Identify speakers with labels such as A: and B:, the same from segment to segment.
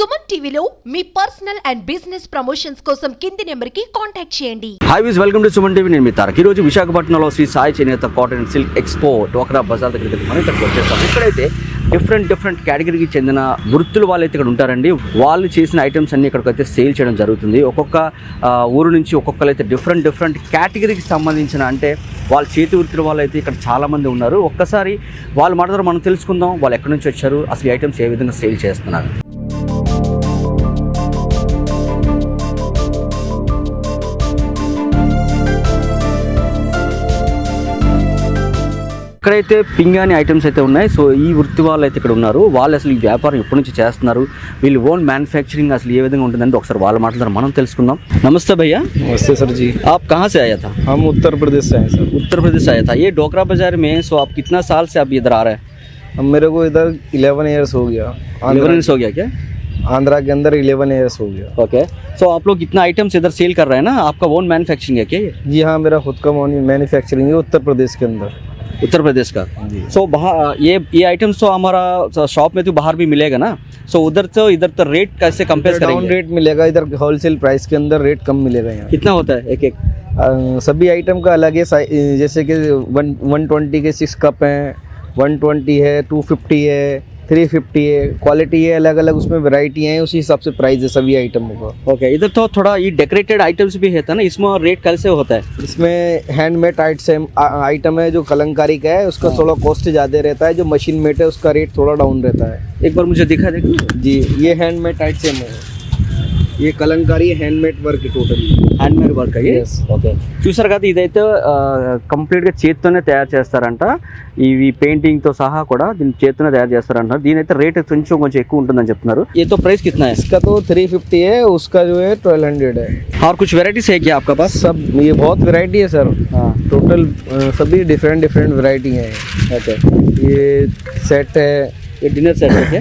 A: సుమన్ టీవీలో మీ personal and business promotions కోసం కింది నెంబర్కి కాంటాక్ట్ చేయండి.
B: Hi with welcome to Suman TV. నేను మీ తారక్. ఈరోజు విశాఖపట్నంలో శ్రీ సాయి చేనేత కాటన్ సిల్క్ ఎక్స్పో డ్వాక్రా బజార్ దగ్గరికి మనం ఇక్కడికి వచ్చేస్తాం. ఇక్కడైతే డిఫరెంట్ కేటగిరీకి చెందిన వృత్తులు వాళ్ళైతే ఇక్కడ ఉంటారండి. వాళ్ళు చేసిన ఐటమ్స్ అన్ని ఇక్కడికి అయితే సేల్ చేయడం జరుగుతుంది. ఒక్కొక్క ఊరు నుంచి ఒక్కొక్కరైతే డిఫరెంట్ కేటగిరీకి సంబంధించిన అంటే వాళ్ళ చేతి వృత్తుల వాళ్ళు అయితే ఇక్కడ చాలామంది ఉన్నారు. ఒక్కసారి వాళ్ళ మాట ద్వారా మనం తెలుసుకుందాం, వాళ్ళు ఎక్కడి నుంచి వచ్చారు, అసలు ఈ ఐటమ్స్ ఏ విధంగా సేల్ చేస్తున్నారు. ఇక్కడైతే పింగాణి ఐటమ్స్ అయితే ఉన్నాయి. సో ఈ వృత్తి వాళ్ళు అయితే ఇక్కడ ఉన్నారు. వాళ్ళు అసలు ఈ వ్యాపారం ఎప్పటి నుంచి చేస్తున్నారు, వీళ్ళు ఓన్ మ్యానుఫ్యాక్చరింగ్ అసలు ఏ విధంగా ఉంటుందంటే ఒకసారి వాళ్ళ మాట్లాడారు మనం తెలుసుకుందాం. నమస్తే భయ్యా.
C: नमस्ते सर जी।
B: आप कहाँ से आया था?
C: हम उत्तर प्रदेश से हैं सर।
B: उत्तर प्रदेश से आया था. ये ड्वाक्रा बाजार में सो आप कितना साल से आप इधर आ रहे हैं?
C: अब मेरे को इधर 11 ईयर्स हो गया।
B: 11 years हो गया क्या?
C: आंध्रा के अंदर 11 ईयर्स हो गया।
B: ओके. सो आप लोग इतना आइटम्स इधर सेल कर रहे हैं ना, आपका ओन मैन्युफैक्चरिंग है क्या ये?
C: जी हाँ, मेरा खुद का मैन्युफैक्चरिंग है उत्तर प्रदेश के अंदर।
B: उत्तर प्रदेश का. सो ये आइटम्स तो हमारा शॉप में तो बाहर भी मिलेगा ना, सो उधर तो इधर तो रेट कैसे कंपेयर करेंगे?
C: डाउन रेट मिलेगा, इधर होलसेल प्राइस के अंदर रेट कम मिलेगा। यहाँ
B: कितना होता है एक
C: सभी आइटम का अलग है। जैसे कि 120 के 6 कप हैं, 120 है, 250 है, 350 है, क्वालिटी है अलग अलग, उसमें वैरायटी है, उसी हिसाब से प्राइस है सभी आइटमों का।
B: ओके. इधर तो थोड़ा ये डेकोरेटेड आइटम्स भी है ना, इसमें रेट कैसे होता है?
C: इसमें हैंडमेड आइटम है जो कलंकारी का है, उसका थोड़ा कॉस्ट ज़्यादा रहता है। जो मशीन मेड है उसका रेट थोड़ा डाउन रहता है।
B: एक बार मुझे दिखा देगा
C: जी, ये हैंडमेड आइटम है, ये kalamkari handmade work totally
B: handmade work అయ్యి.
C: Yes.
B: ఓకే. చూసారు కదా, ఇదైతే కంప్లీట్గా చేత్తోనే తయారు చేస్తారంట. ఇవి పెయింటింగ్తో సహా కూడా దీన్ని చేత్తోనే తయారు చేస్తారంట. దీనైతే రేట్ కొంచెం ఎక్కువ ఉంటుందని చెప్తున్నారు. ये तो प्राइस कितना है?
C: इसका तो 350 है, उसका जो है 1200 है।
B: और कुछ वेराइटीज है क्या आपका पास?
C: सब ये बहुत वैरायटी है सर।
B: हाँ.
C: टोटल सभी डिफरेंट वैरायटी हैं।
B: ओके.
C: ये सेट है,
B: ये डिनर सेट है क्या?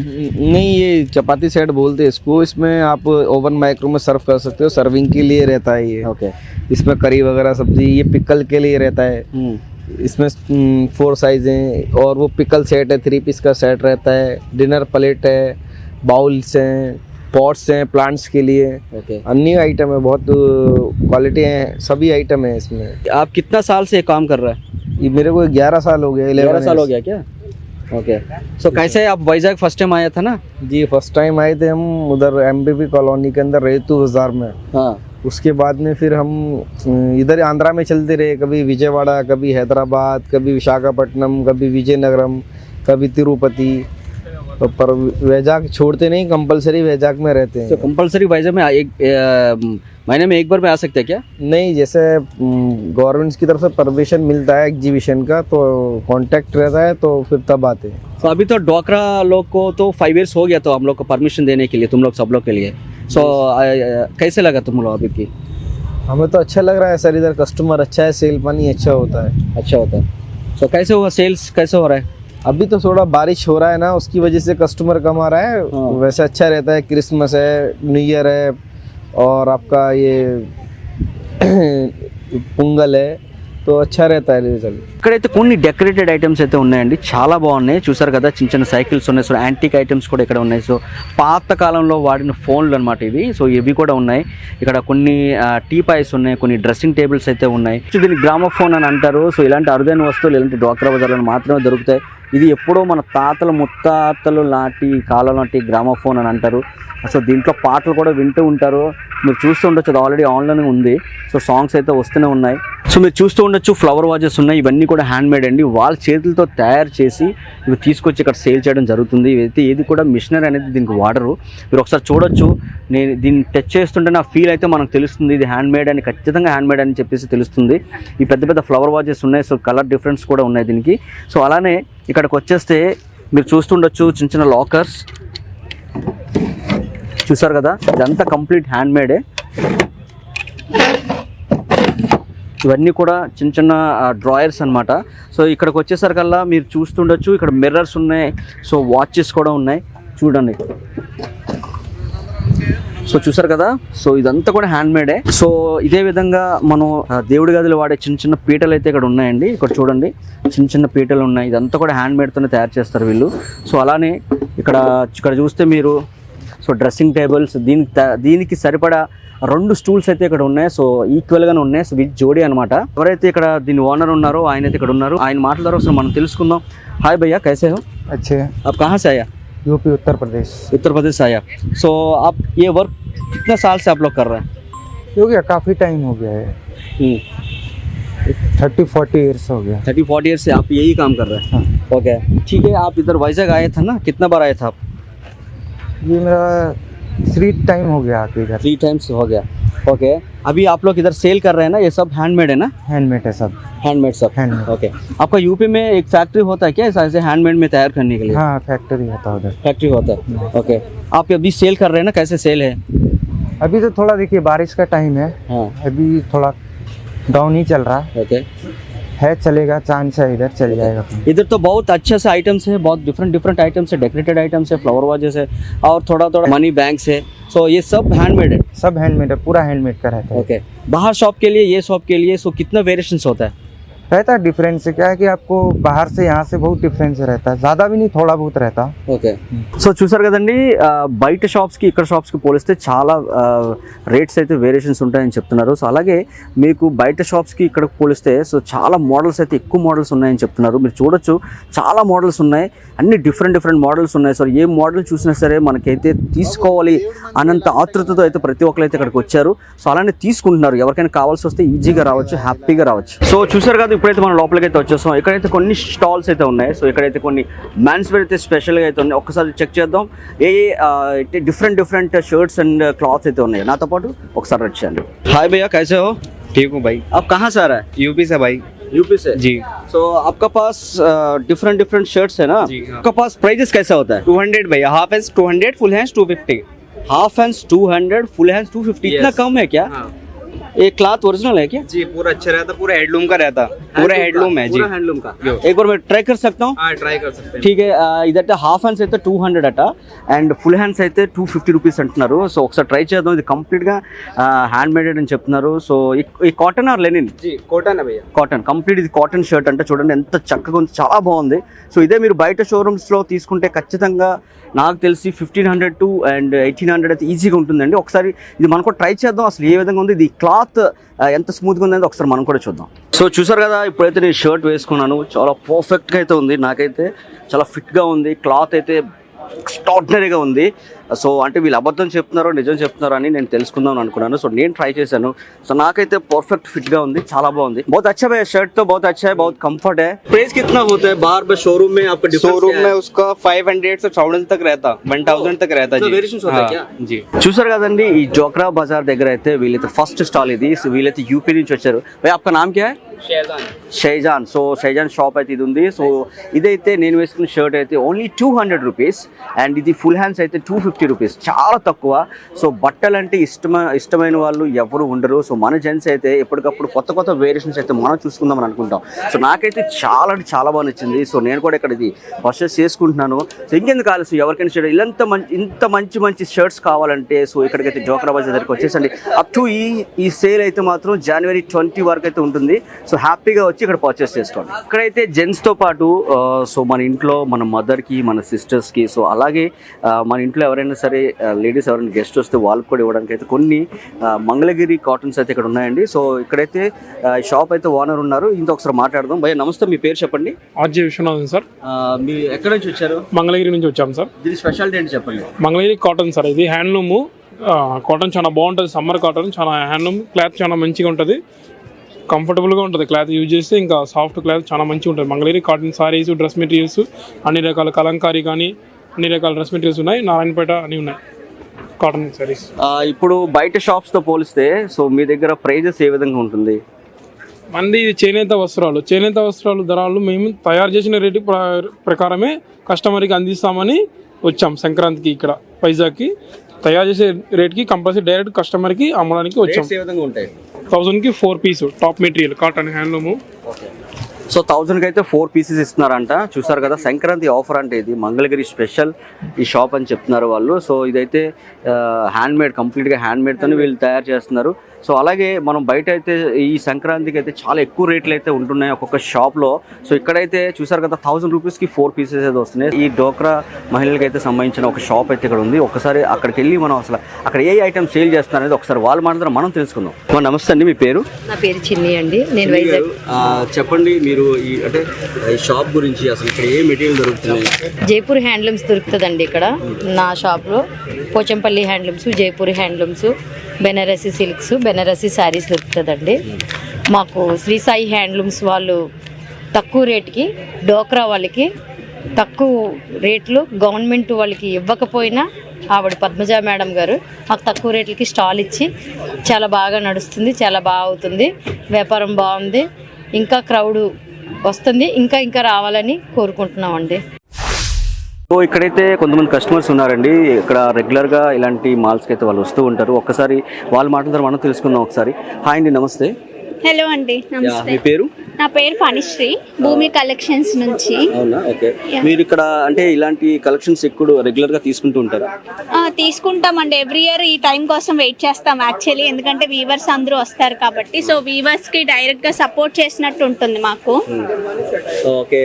C: नहीं, ये चपाती सेट बोलते हैं इसको। इसमें आप ओवन माइक्रो में सर्व कर सकते हो, सर्विंग के लिए रहता है ये।
B: ओके.
C: इसमें करी वगैरह सब्जी, ये पिकल के लिए रहता है। इसमें 4 साइज हैं, और वो पिकल सेट है, 3 पीस का सेट रहता है। डिनर प्लेट है, बाउल्स हैं, पॉट्स हैं प्लांट्स के लिए।
B: ओके.
C: अन्य आइटम है, बहुत क्वालिटी है, सभी आइटम है इसमें।
B: आप कितना साल से काम कर रहे हैं?
C: ये मेरे को 11 साल हो गया।
B: 11 साल हो गया क्या? ओके. सो कैसे आप वाइजैक फर्स्ट टाइम आया था ना?
C: जी, फर्स्ट टाइम आए थे हम उधर MBP कॉलोनी के अंदर रेतु बाजार में।
B: हाँ.
C: उसके बाद में फिर हम इधर आंध्रा में चलते रहे, कभी विजयवाड़ा, कभी हैदराबाद, कभी विशाखापट्टनम, कभी विजयनगरम, कभी तिरुपति। पर वैजाग छोड़ते नहीं, कंपलसरी वैजाग में रहते हैं।
B: तो कंपलसरी वाइजैक में एक महीने में एक बार में आ सकते हैं क्या?
C: नहीं, जैसे गवर्नमेंट की तरफ से परमिशन मिलता है एग्जीबिशन का, तो कांटेक्ट रहता है, तो फिर तब आते हैं।
B: तो अभी तो ड्वाक्रा लोग को तो 5 years हो गया, तो हम लोग को परमिशन देने के लिए, तुम लोग सब लोग के लिए। सो कैसे लगा तुम लोग अभी की?
C: हमें तो अच्छा लग रहा है सर, इधर कस्टमर अच्छा है, सेल पानी अच्छा होता है।
B: अच्छा होता है. सो कैसे हुआ सेल्स, कैसे हो रहा है?
C: अभी तो थोड़ा बारिश हो रहा है ना, उसकी वजह से कस्टमर कम आ रहा है।
B: हाँ.
C: वैसे अच्छा रहता है, क्रिसमस है, न्यू ईयर है, और आपका ये పొంగల్ है, तो अच्छा रहता है रिजल्ट।
B: ఇక్కడైతే కొన్ని డెకరేటెడ్ ఐటమ్స్ అయితే ఉన్నాయండి, చాలా బాగున్నాయి. చూసారు కదా, చిన్న సైకిల్స్ ఉన్నాయి. సో యాంటిక్ ఐటమ్స్ కూడా ఇక్కడ ఉన్నాయి. సో పాత కాలంలో వాడిన ఫోన్లు అనమాట ఇవి. సో ఇవి కూడా ఉన్నాయి. ఇక్కడ కొన్ని టీపాయ్స్ ఉన్నాయి, కొన్ని డ్రెస్సింగ్ టేబుల్స్ అయితే ఉన్నాయి. సో దీన్ని గ్రామోఫోన్ అని అంటారు. సో ఇలాంటి అరుదైన వస్తువులు ఇలాంటి డ్వాక్రా బజార్లో మాత్రమే దొరుకుతాయి. ఇది ఎప్పుడో మన తాతలు ముత్తాతలు నాటి కాలం నాటి గ్రామోఫోన్ అని అంటారు. సో దీంట్లో పాటలు కూడా వింటూ ఉంటారు. మీరు చూస్తూ ఉండొచ్చు, అది ఆల్రెడీ ఆన్లైన్ ఉంది. సో సాంగ్స్ అయితే వస్తూనే ఉన్నాయి. సో మీరు చూస్తూ ఉండొచ్చు, ఫ్లవర్ వాచెస్ ఉన్నాయి. ఇవన్నీ కూడా హ్యాండ్మేడ్ అండి, వాళ్ళ చేతులతో తయారు చేసి ఇవి తీసుకొచ్చి ఇక్కడ సేల్ చేయడం జరుగుతుంది. ఇదైతే ఏది కూడా మిషనరీ అనేది దీనికి వాడరు. మీరు ఒకసారి చూడొచ్చు, నేను దీన్ని టచ్ చేస్తుంటే నా ఫీల్ అయితే మనకు తెలుస్తుంది ఇది హ్యాండ్మేడ్ అని, ఖచ్చితంగా హ్యాండ్మేడ్ అని చెప్పేసి తెలుస్తుంది. ఈ పెద్ద ఫ్లవర్ వాచెస్ ఉన్నాయి. సో కలర్ డిఫరెన్స్ కూడా ఉన్నాయి దీనికి. సో అలానే ఇక్కడికి వచ్చేస్తే మీరు చూస్తుండొచ్చు, చిన్న లాకర్స్ చూసారు కదా, ఇదంతా కంప్లీట్ హ్యాండ్మేడే. ఇవన్నీ కూడా చిన్న డ్రాయర్స్ అనమాట. సో ఇక్కడికి వచ్చేసరికల్లా మీరు చూస్తుండొచ్చు, ఇక్కడ మిర్రర్స్ ఉన్నాయి. సో వాచెస్ కూడా ఉన్నాయి, చూడండి. సో చూసారు కదా, సో ఇదంతా కూడా హ్యాండ్మేడే. సో ఇదే విధంగా మనం దేవుడి గదిలో వాడే చిన్న పీటలు అయితే ఇక్కడ ఉన్నాయండి. ఇక్కడ చూడండి, చిన్న పీటలు ఉన్నాయి. ఇదంతా కూడా హ్యాండ్మేడ్తోనే తయారు చేస్తారు వీళ్ళు. సో అలానే ఇక్కడ చూస్తే మీరు సో డ్రెస్సింగ్ టేబుల్స్ దీనికి సరిపడా 2 స్టూల్స్ అయితే ఇక్కడ ఉన్నాయి. సో ఈక్వల్గానే ఉన్నాయి. సో విత్ జోడీ అనమాట. ఎవరైతే ఇక్కడ దీని ఓనర్ ఉన్నారో ఆయన అయితే ఇక్కడ ఉన్నారు. ఆయన మాట్లాడారో అసలు మనం తెలుసుకుందాం. హాయ్ భయ్యా, कैसे हो?
C: अच्छे
B: आप कहाँ से आया?
C: यूपी उत्तर प्रदेश
B: उत्तर प्रदेश से आया. सो आप ये वर्क कितने साल से आप लोग कर रहे हैं?
C: हो गया, काफ़ी टाइम हो गया है, 30-40 ईयर्स हो गया.
B: 30-40 ईयर से आप यही काम कर रहे हैं? ओके, ठीक है. आप इधर वाइजैग आए थे ना, कितना बार आए थे आप?
C: ये मेरा 3 टाइम हो गया आके इधर.
B: 3 टाइम्स हो गया. ओके, अभी आप लोग इधर सेल कर रहे हैं ना, ये सब हैंडमेड है ना?
C: हैंडमेड है सब.
B: हैंडमेड सब.
C: हैंडमेड.
B: ओके, आपका यूपी में एक फैक्ट्री होता है क्या ऐसे हैंडमेड में तैयार करने के लिए?
C: हाँ, फैक्ट्री होता है उधर.
B: फैक्ट्री होता है. ओके, आप अभी सेल कर रहे हैं ना, कैसे सेल है?
C: अभी तो थोड़ा देखिए बारिश का टाइम है,
B: हाँ.
C: अभी थोड़ा डाउन ही चल रहा
B: ओके,
C: है, चलेगा, चांस है, इधर चल जाएगा.
B: इधर तो बहुत अच्छे से आइटम्स है, बहुत डिफरेंट आइटम्स है, डेकोरेटेड आइटम्स है, फ्लावर वाजेस है और थोड़ा मनी बैंक्स है. सो ये सब हैंडमेड है?
C: सब हैंडमेड है, पूरा हैंडमेड का रहता है.
B: ओके, बाहर शॉप के लिए ये शॉप के लिए सो कितना वेरिएशंस होता है?
C: रहता है डिफरेंस. क्या है कि आपको बाहर से यहाँ से बहुत डिफरेंस रहता है, ज़्यादा भी नहीं, थोड़ा बहुत रहता.
B: ఓకే, సో చూసారు కదండి, బయట షాప్స్కి ఇక్కడ షాప్స్కి పోలిస్తే చాలా రేట్స్ అయితే వేరియేషన్స్ ఉంటాయని చెప్తున్నారు. సో అలాగే మీకు బయట షాప్స్కి ఇక్కడ పోలిస్తే సో చాలా మోడల్స్ అయితే ఎక్కువ మోడల్స్ ఉన్నాయని చెప్తున్నారు. మీరు చూడొచ్చు చాలా మోడల్స్ ఉన్నాయి, అన్ని డిఫరెంట్ మోడల్స్ ఉన్నాయి. సో ఏ మోడల్ చూసినా సరే మనకైతే తీసుకోవాలి అనంత ఆతృతతో అయితే ప్రతి ఒక్కరు అయితే ఇక్కడికి వచ్చారు. సో అలానే తీసుకుంటున్నారు. ఎవరికైనా కావాల్సి వస్తే ఈజీగా రావచ్చు, హ్యాపీగా రావచ్చు. సో చూసారు కదా, ఇప్పుడైతే మనం లోపలికి అయితే వచ్చేస్తాం. ఇక్కడైతే కొన్ని స్టాల్స్ అయితే ఉన్నాయి. సో ఇక్కడైతే కొన్ని మెన్స్ వేర్ అయితే స్పెషల్గా అయితే ఉన్నాయి. ఒక్కసారి చెక్ చేద్దాం a different shirts and clothes అయితే ఉన్నాయి. నాతో పాటు ఒకసారి వచ్చేయండి. హాయ్ భయ్యా, कैसे हो?
C: ठीक हूँ भाई.
B: आप कहाँ से आ रहा है?
C: यूपी से भाई.
B: यूपी से
C: जी.
B: सो आपका पास डिफरेंट शर्ट्स है ना?
C: जी, हाँ.
B: आपका पास प्राइजेस कैसा होता है?
C: 200 भैया, half hands 200, full hands 250.
B: Half hands 200, full hands 250. इतना कम है क्या?
C: हाँ
B: ये क्लॉथ ओरिजिनल है क्या?
C: जी, पूरा अच्छा रहता, पूरा हैंडलूम का रहता, पूरा हैंडलूम है जी.
B: पूरा हैंडलूम का.
C: जो.
B: एक बार मैं ट्राई कर सकता हूँ?
C: हाँ, ट्राई कर सकते हैं.
B: ठीक है. ఇదైతే హాఫ్ హ్యాండ్స్ అయితే 200 అట అండ్ ఫుల్ హ్యాండ్స్ అయితే 250 రూపీస్ అంటున్నారు. సో ఒకసారి ట్రై చేద్దాం. ఇది కంప్లీట్గా హ్యాండ్ మేడెడ్ అని చెప్తున్నారు. సో ఈ కాటన్ ఆర్ లెనిన్?
C: जी, कॉटन है भैया.
B: కాటన్, కంప్లీట్ ఇది కాటన్ షర్ట్ అంటే చూడండి ఎంత చక్కగా ఉంది, చాలా బాగుంది. సో ఇదే మీరు బయట షోరూమ్స్లో తీసుకుంటే ఖచ్చితంగా నాకు తెలిసి 1500 to 1800 అయితే ఈజీగా ఉంటుందండి. ఒకసారి ఇది మనం కూడా ట్రై చేద్దాం అసలు ఏ విధంగా ఉంది, ఇది క్లాత్ ఎంత స్మూత్గా ఉందని ఒకసారి మనం కూడా చూద్దాం. సో చూసారు కదా, ఇప్పుడైతే నేను షర్ట్ వేసుకున్నాను, చాలా పర్ఫెక్ట్గా అయితే ఉంది, నాకైతే చాలా ఫిట్గా ఉంది, క్లాత్ అయితే ఎక్స్ట్రాడినరీగా ఉంది. సో అంటే వీళ్ళు అబద్ధం చెప్తున్నారో నిజం చెప్తున్నారో అని నేను తెలుసుకుందాం అనుకున్నాను. సో నేను ట్రై చేశాను. సో నాకైతే పర్ఫెక్ట్ ఫిట్ గా ఉంది, చాలా బాగుంది. बहुत अच्छा है शर्ट, तो बहुत अच्छा है, बहुत कंफर्ट है. प्राइस कितना होता है बाहर में शोरूम में? आपका
C: शोरूम में उसका 500 से 1000 तक रहता, 1000 तक रहता जी.
B: वेरिएशंस होता है क्या?
C: जी.
B: చూసారు కదండి, ఈ జోక్రా బజార్ దగ్గర అయితే వీళ్ళైతే ఫస్ట్ స్టాల్ ఇది. సో వీళ్ళైతే యూపీ నుంచి వచ్చారు. భయ్ आपका नाम क्या है? షైజాన్. సో షైజాన్ షాప్ అయితే ఇది ఉంది. సో ఇదైతే నేను వేసుకున్న షర్ట్ అయితే ఓన్లీ 200 రూపీస్ అండ్ ఇది ఫుల్ హ్యాండ్స్ అయితే 250 రూపీస్, చాలా తక్కువ. సో బట్టలు అంటే ఇష్టమైన వాళ్ళు ఎవరు ఉండరు. సో మన జెంట్స్ అయితే ఎప్పటికప్పుడు కొత్త వేరియేషన్స్ అయితే మనం చూసుకుందామని అనుకుంటాం. సో నాకైతే చాలా అంటే చాలా బాగా నచ్చింది. సో నేను కూడా ఇక్కడ ఇది పర్చేస్ చేసుకుంటున్నాను. సో ఇంకెందుకు కావాలి, సో ఎవరికైనా షర్ట్ ఇంత మంచి షర్ట్స్ కావాలంటే సో ఇక్కడికైతే జోక్రా బజార్ దగ్గరికి వచ్చేసండి. అప్ టు ఈ సేల్ అయితే మాత్రం January 20 వరకు అయితే ఉంటుంది. సో హ్యాపీగా వచ్చి ఇక్కడ పర్చేస్ చేసుకోండి. ఇక్కడైతే జెంట్స్తో పాటు సో మన ఇంట్లో మన మదర్కి, మన సిస్టర్స్కి, సో అలాగే మన ఇంట్లో ఎవరైనా సరే లేడీస్ ఎవరైనా గెస్ట్ వస్తే వాళ్ళకి కూడా ఇవ్వడానికి అయితే కొన్ని మంగళగిరి కాటన్స్ అయితే ఇక్కడ ఉన్నాయండి. సో ఇక్కడైతే షాప్ అయితే ఓనర్ ఉన్నారు, ఇంత ఒకసారి మాట్లాడదాం. భయ్య నమస్తే, మీ పేరు చెప్పండి.
D: RJ Viswanathan sir.
B: మీరు ఎక్కడ నుంచి వచ్చారు?
D: మంగళగిరి నుంచి వచ్చాం సార్.
B: దీని స్పెషాలిటీ ఏంటి చెప్పండి.
D: మంగళగిరి కాటన్ సార్, ఇది హ్యాండ్లూము కాటన్, చాలా బాగుంటుంది. సమ్మర్ కాటన్, చాలా హ్యాండ్లూమ్ క్లాత్ చాలా మంచిగా ఉంటుంది, కంఫర్టబుల్గా ఉంటుంది. క్లాత్ యూజ్ చేస్తే ఇంకా సాఫ్ట్ క్లాత్ చాలా మంచిగా ఉంటుంది. Mangalagiri cotton saris, dress materials, అన్ని రకాల కలంకారీ కానీ అన్ని రకాల డ్రెస్ మెటీరియల్స్ ఉన్నాయి. నారాయణపేట అన్నీ ఉన్నాయి కాటన్ సారీస్.
B: ఇప్పుడు బయట షాప్స్తో పోలిస్తే సో మీ దగ్గర ప్రైజెస్ ఏ విధంగా ఉంటుంది?
D: మంది చేనేత వస్త్రాలు ధరలు మేము తయారు చేసిన రేటు ప్రకారమే కస్టమర్కి అందిస్తామని వచ్చాం. సంక్రాంతికి ఇక్కడ వైజాగ్కి తయారు చేసే రేట్కి కంపల్సరీ డైరెక్ట్ కస్టమర్కి అమ్మడానికి వచ్చాం. 1000కి 4 piece top material cotton handloom.
B: So 1000కి అయితే 4 పీసెస్ ఇస్తున్నారంట. చూసారు కదా, సంక్రాంతి ఆఫర్ అంటే ఇది మంగళగిరి స్పెషల్ ఈ షాప్ అని చెప్తున్నారు వాళ్ళు. సో ఇదైతే హ్యాండ్మేడ్, కంప్లీట్గా హ్యాండ్మేడ్తోనే వీళ్ళు తయారు చేస్తున్నారు. సో అలాగే మనం బయట అయితే ఈ సంక్రాంతికి అయితే చాలా ఎక్కువ రేట్లు అయితే ఉంటున్నాయి ఒక్కొక్క షాప్లో. సో ఇక్కడైతే చూసారు కదా 1000 రూపీస్కి 4 పీసెస్ అయితే వస్తున్నాయి. ఈ డోక్రా మహిళలకి అయితే సంబంధించిన ఒక షాప్ అయితే ఇక్కడ ఉంది. ఒకసారి అక్కడికి వెళ్ళి మనం అసలు అక్కడ ఏ ఐటమ్స్ సేల్ చేస్తున్నారు అనేది ఒకసారి వాళ్ళ మాట్లాడారు, మనం తెలుసుకుందాం. నమస్తే అండి, మీ పేరు?
E: నా పేరు చిన్ని అండి, నేను వైజాగ్.
B: చెప్పండి మీరు అంటే ఈ షాప్ గురించి, అసలు ఇక్కడ ఏ మెటీరియల్ దొరుకుతున్నాయి?
E: జైపూర్ హ్యాండ్లూమ్స్ దొరుకుతుందండి ఇక్కడ నా షాప్లో. Pochampally handlooms, Jaipur handlooms, Banarasi silks, Banarasi saris దొరుకుతుందండి. మాకు శ్రీ సాయి హ్యాండ్లూమ్స్ వాళ్ళు తక్కువ రేటుకి, డోక్రా వాళ్ళకి తక్కువ రేట్లు, గవర్నమెంట్ వాళ్ళకి ఇవ్వకపోయినా ఆవిడ పద్మజ మేడం గారు మాకు తక్కువ రేట్లకి స్టాల్ ఇచ్చి చాలా బాగా నడుస్తుంది, చాలా బాగా అవుతుంది, వ్యాపారం బాగుంది, ఇంకా క్రౌడ్ వస్తుంది, ఇంకా రావాలని కోరుకుంటున్నామండి.
B: సో ఇక్కడైతే కొంతమంది కస్టమర్స్ ఉన్నారండి. ఇక్కడ రెగ్యులర్గా ఇలాంటి మాల్స్కి అయితే వాళ్ళు వస్తూ ఉంటారు. ఒక్కసారి వాళ్ళ మాటల మనం తెలుసుకుందాం ఒకసారి. హాయ్ అండి, నమస్తే.
F: హలో అండి, నమస్తే.
B: మీ పేరు?
F: నా పేరు పనిశ్రీ, భూమి కలెక్షన్స్ నుంచి.
B: అవునా, ఓకే. మీరు ఇక్కడ అంటే ఇలాంటి కలెక్షన్స్ ఎక్కువ రెగ్యులర్ గా తీసుకుంటూ ఉంటారు?
F: తీసుకుంటామండి, ఎవ్రీ ఇయర్ ఈ టైం కోసం వెయిట్ చేస్తాం యాక్చువల్లీ, ఎందుకంటే వీవర్స్ అందరూ వస్తారు కాబట్టి. సో వీవర్స్ కి డైరెక్ట్ గా సపోర్ట్ చేసినట్టు ఉంటుంది మాకు.
B: ఓకే,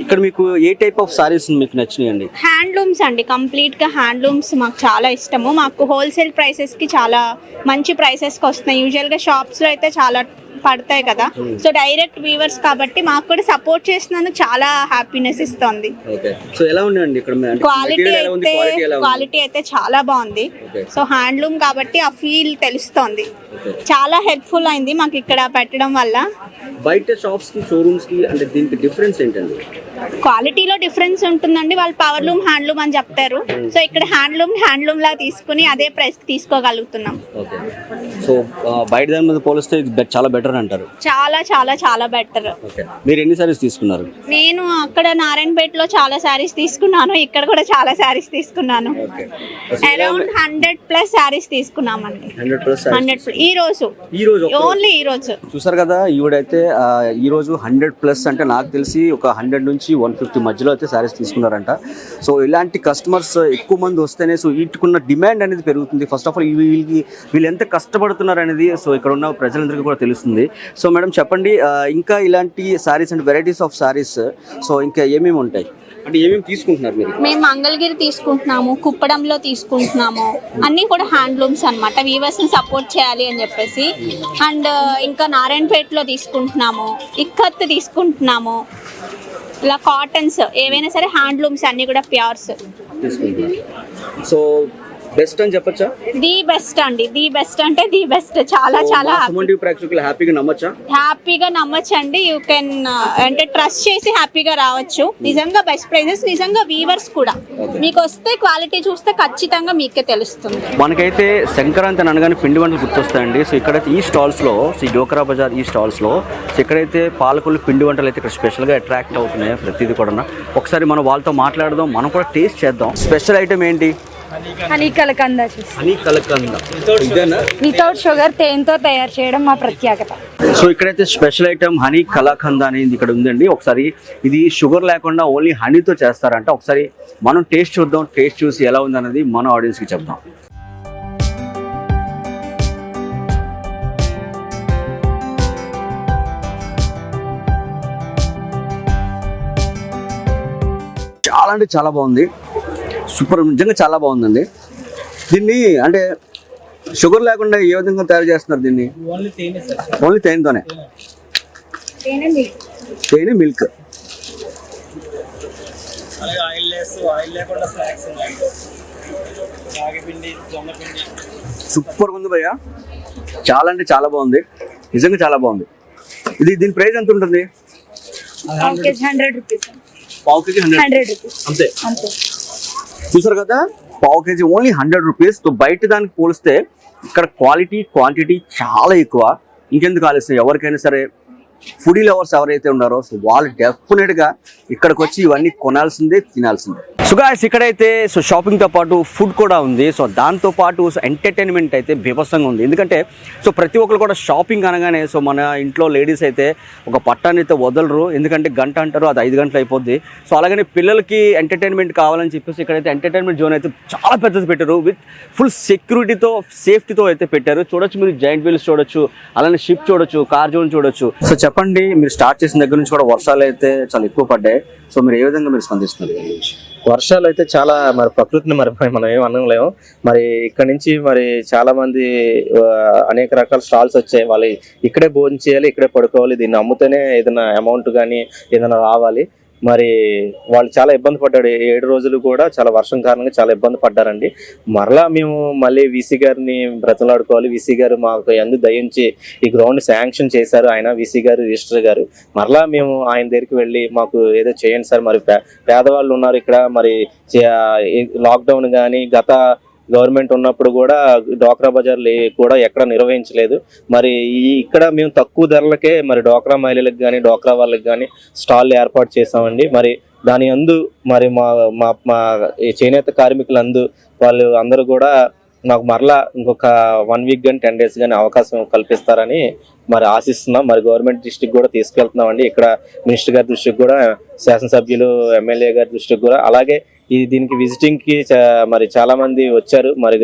B: ఇక్కడ మీకు ఏ టైప్ ఆఫ్ సారీస్ మీకు నచ్చినాయండి?
F: హ్యాండ్లూమ్స్ అండి, కంప్లీట్ గా హ్యాండ్లూమ్స్ మాకు చాలా ఇష్టము. మాకు హోల్సేల్ ప్రైసెస్ కి చాలా మంచి ప్రైసెస్ కి వస్తున్నాయి. యూజువల్ గా షాప్స్ లో అయితే చాలా పడతాయి కదా, సో డైరెక్ట్ వీవర్స్ కాబట్టి మాకు కూడా సపోర్ట్ చేసినందుకు చాలా హ్యాపీనెస్ ఇస్తుంది. క్వాలిటీ అయితే చాలా బాగుంది. సో హ్యాండ్లూమ్ కాబట్టి ఆ ఫీల్ తెలుస్తోంది, చాలా హెల్ప్ఫుల్ అయింది మాకు ఇక్కడ పెట్టడం వల్ల.
B: బయట షాప్స్ కి, షోరూమ్స్ కి అంటే దీనికి డిఫరెన్స్ ఏంటండి?
F: క్వాలిటీలో డిఫరెన్స్ ఉంటుందండి. వాళ్ళు పవర్లూమ్, హ్యాండ్లూమ్ అని చెప్తారు. సో ఇక్కడ హ్యాండ్లూమ్ లా తీసుకుని అదే ప్రైస్ కి తీసుకోగలుగుతున్నాం.
B: సో బయట దాని మీద పోలిస్తే ఇది చాలా బెటర్ అంటారు? చాలా
F: చాలా చాలా బెటర్.
B: మీరు ఎన్ని సారీస్ తీసుకున్నారు?
F: నేను అక్కడ నారాయణపేటలో చాలా సారీస్ తీసుకున్నాను, ఇక్కడ కూడా చాలా సారీస్ తీసుకున్నాను. అరౌండ్ 100+ సారీస్ తీసుకున్నామండి. 100+. ఈ రోజు ఓన్లీ ఈ రోజు
B: చూసారు కదా, ఈవిడైతే ఈ రోజు 100+ అంటే నాకు తెలిసి ఒక 100 నుంచి 150 మధ్యలో అయితే సారీస్ తీసుకున్నారంట. సో ఇలాంటి కస్టమర్స్ ఎక్కువ మంది వస్తేనే సో వీటికున్న డిమాండ్ అనేది పెరుగుతుంది. ఫస్ట్ ఆఫ్ ఆల్ వీళ్ళు ఎంత కష్టపడుతున్నారు అనేది సో ఇక్కడ ఉన్న ప్రజలందరికీ కూడా తెలుస్తుంది. సో మేడం చెప్పండి, ఇంకా ఇలాంటి saris and varieties of saris so ఇంకా ఏమేమి ఉంటాయి అంటే ఏమేమి తీసుకుంటున్నారు మీరు?
F: మేము మంగళగిరి తీసుకుంటున్నాము, కుప్పడంలో తీసుకుంటున్నాము, అన్నీ కూడా హ్యాండ్లూమ్స్ అనమాట. వీవర్స్ ని సపోర్ట్ చేయాలి అని చెప్పేసి. అండ్ ఇంకా నారాయణపేటలో తీసుకుంటున్నాము, ఇక్కత్ తీసుకుంటున్నాము, ఇలా కాటన్స్ ఏవైనా సరే హ్యాండ్లూమ్స్ అన్ని కూడా ప్యూర్స్
B: తీసుకుంటున్నారు. సో బెస్ట్ అని చెప్పొచ్చా?
F: ది బెస్ట్ అండి, ది బెస్ట్ అంటే ది బెస్ట్. చాలా చాలా హ్యాపీగా నమ్మచ్చండి. యూ కెన్ అంటే ట్రస్ట్ చేసి హ్యాపీగా రావచ్చు. నిజంగా బెస్ట్ ప్రైజెస్, నిజంగా వీవర్స్ కూడా మీకు వస్తే క్వాలిటీ చూస్తే ఖచ్చితంగా మీకే తెలుస్తుంది.
B: మనకైతే సంక్రాంతి అనగానే పిండి వంటలు గుర్తొస్తాయండి. సో ఇక్కడైతే ఈ స్టాల్స్ లో, ఈ డోక్రా బజార్ ఈ స్టాల్స్ లో ఇక్కడైతే పాలకొల్లు పిండి వంటలు అయితే ఇక్కడ స్పెషల్ గా అట్రాక్ట్ అవుతున్నాయి ప్రతిదీ కూడా. ఒకసారి మనం వాళ్ళతో మాట్లాడదాం, మనం కూడా టేస్ట్ చేద్దాం. స్పెషల్ ఐటమ్ ఏంటి?
G: హనీ కలకంద. వితౌట్ షుగర్, తేనెతో తయారు చేయడం మా ప్రత్యేకత.
B: సో ఇక్కడైతే స్పెషల్ ఐటమ్ హనీ కలాకంద అనేది ఇక్కడ ఉందండి. ఒకసారి ఇది షుగర్ లేకుండా ఓన్లీ హనీతో చేస్తారంట. ఒకసారి మనం టేస్ట్ చూద్దాం, టేస్ట్ చూసి ఎలా ఉంది అనేది మన ఆడియన్స్ కి చెప్దాం. చాలా అంటే చాలా బాగుంది, సూపర్, నిజంగా చాలా బాగుందండి. దీన్ని అంటే షుగర్ లేకుండా ఏ విధంగా తయారు చేస్తున్నారు దీన్ని? ఓన్లీ తేనెతోనే, తేనె మిల్క్. సూపర్ ఉంది భయ్య, చాలా అంటే చాలా బాగుంది, నిజంగా చాలా బాగుంది. దీని ప్రైస్ ఎంత ఉంటుంది?
G: 100 రూపీస్.
B: పావు కేజీ 100 రూపీస్ అంతే. చూసారు కదా, పావు కేజీ ఓన్లీ 100 రూపీస్. బయట దానికి పోలిస్తే ఇక్కడ క్వాలిటీ క్వాంటిటీ చాలా ఎక్కువ. ఇంకెందుకు ఆలస్యం, ఎవరికైనా సరే ఫుడీ లవర్స్ ఎవరైతే ఉన్నారో సో వాళ్ళు డెఫినెట్గా ఇక్కడికి వచ్చి ఇవన్నీ కొనాల్సిందే, తినాల్సిందే. సో గాయ్స్ ఇక్కడైతే సో షాపింగ్తో పాటు ఫుడ్ కూడా ఉంది. సో దాంతో పాటు ఎంటర్టైన్మెంట్ అయితే బీభత్సంగా ఉంది. ఎందుకంటే సో ప్రతి ఒక్కరు కూడా షాపింగ్ అనగానే సో మన ఇంట్లో లేడీస్ అయితే ఒక పట్టాన్ని అయితే వదలరు, ఎందుకంటే గంట అంటారు, అది 5 గంటలు అయిపోద్ది. సో అలాగనే పిల్లలకి ఎంటర్టైన్మెంట్ కావాలని చెప్పేసి ఇక్కడైతే ఎంటర్టైన్మెంట్ జోన్ అయితే చాలా పెద్దది పెట్టారు. విత్ ఫుల్ సెక్యూరిటీతో, సేఫ్టీతో అయితే పెట్టారు. చూడొచ్చు, మీరు జాయింట్ వీల్స్ చూడొచ్చు, అలానే షిప్ చూడొచ్చు, కార్ జోన్ చూడొచ్చు. సో చెప్పండి, మీరు స్టార్ట్ చేసిన దగ్గర నుంచి కూడా వర్షాలు అయితే చాలా ఎక్కువ పడ్డాయి. సో మీరు ఏ విధంగా మీరు స్పందిస్తున్నారు?
C: వర్షాలు అయితే చాలా మరి ప్రకృతిని మరి మనం ఏం అనలేము. మరి ఇక్కడ నుంచి మరి చాలా మంది అనేక రకాల స్టాల్స్ వచ్చాయి. వాళ్ళు ఇక్కడే భోజనం చేయాలి, ఇక్కడే పడుకోవాలి, దీన్ని అమ్ముతేనే ఏదైనా అమౌంట్ కానీ ఏదైనా రావాలి. మరి వాళ్ళు చాలా ఇబ్బంది పడ్డాడు. 7 రోజులు కూడా చాలా వర్షం కారణంగా చాలా ఇబ్బంది పడ్డారండి. మరలా మేము మళ్ళీ వీసీ గారిని బ్రతలాడుకోవాలి. వీసీ గారు మాకు ఎందుకు దయించి ఈ గ్రౌండ్ శాంక్షన్ చేశారు, ఆయన వీసీ గారు, రిజిస్టర్ గారు. మరలా మేము ఆయన దగ్గరికి వెళ్ళి మాకు ఏదో చేయండి సార్, మరి పేదవాళ్ళు ఉన్నారు ఇక్కడ, మరి లాక్డౌన్ కానీ గత గవర్నమెంట్ ఉన్నప్పుడు కూడా డ్వాక్రా బజార్లు కూడా ఎక్కడ నిర్వహించలేదు. మరి ఇక్కడ మేము తక్కువ ధరలకే మరి డ్వాక్రా మహిళలకు కానీ డ్వాక్రా వాళ్ళకి కానీ స్టాల్ ఏర్పాటు చేసామండి. మరి దాని అందు మరి మా చేనేత కార్మికులందు వాళ్ళు అందరూ కూడా మాకు మరలా ఇంకొక 1 వీక్ కానీ 10 డేస్ కానీ అవకాశం కల్పిస్తారని మరి ఆశిస్తున్నాం. మరి గవర్నమెంట్ దృష్టికి కూడా తీసుకెళ్తున్నామండి. ఇక్కడ మినిస్టర్ గారి దృష్టికి కూడా, శాసనసభ్యులు, ఎమ్మెల్యే గారి దృష్టికి కూడా, అలాగే దీనికి విజిటింగ్కి మరి చాలా మంది వచ్చారు. మరి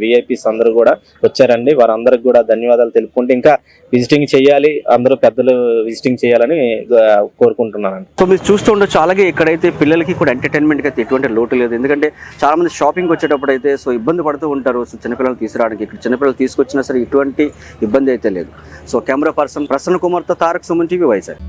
C: విఐపీస్ అందరూ కూడా వచ్చారండి. వారందరికి కూడా ధన్యవాదాలు తెలుపుకుంటూ ఇంకా విజిటింగ్ చేయాలి, అందరూ పెద్దలు విజిటింగ్ చేయాలని కోరుకుంటున్నానండి.
B: సో మీరు చూస్తూ ఉండొచ్చు. అలాగే ఇక్కడైతే పిల్లలకి కూడా ఎంటర్టైన్మెంట్కి అయితే ఎటువంటి లోటు లేదు. ఎందుకంటే చాలా మంది షాపింగ్ వచ్చేటప్పుడు అయితే సో ఇబ్బంది పడుతూ ఉంటారు సో చిన్నపిల్లలు తీసుకురావడానికి. ఇక్కడ చిన్నపిల్లలు తీసుకొచ్చినా సరే ఎటువంటి ఇబ్బంది అయితే లేదు. సో కెమెరా పర్సన్ ప్రసన్న కుమార్తో తారక్ సుమన్ టీవీ వైజాగ్.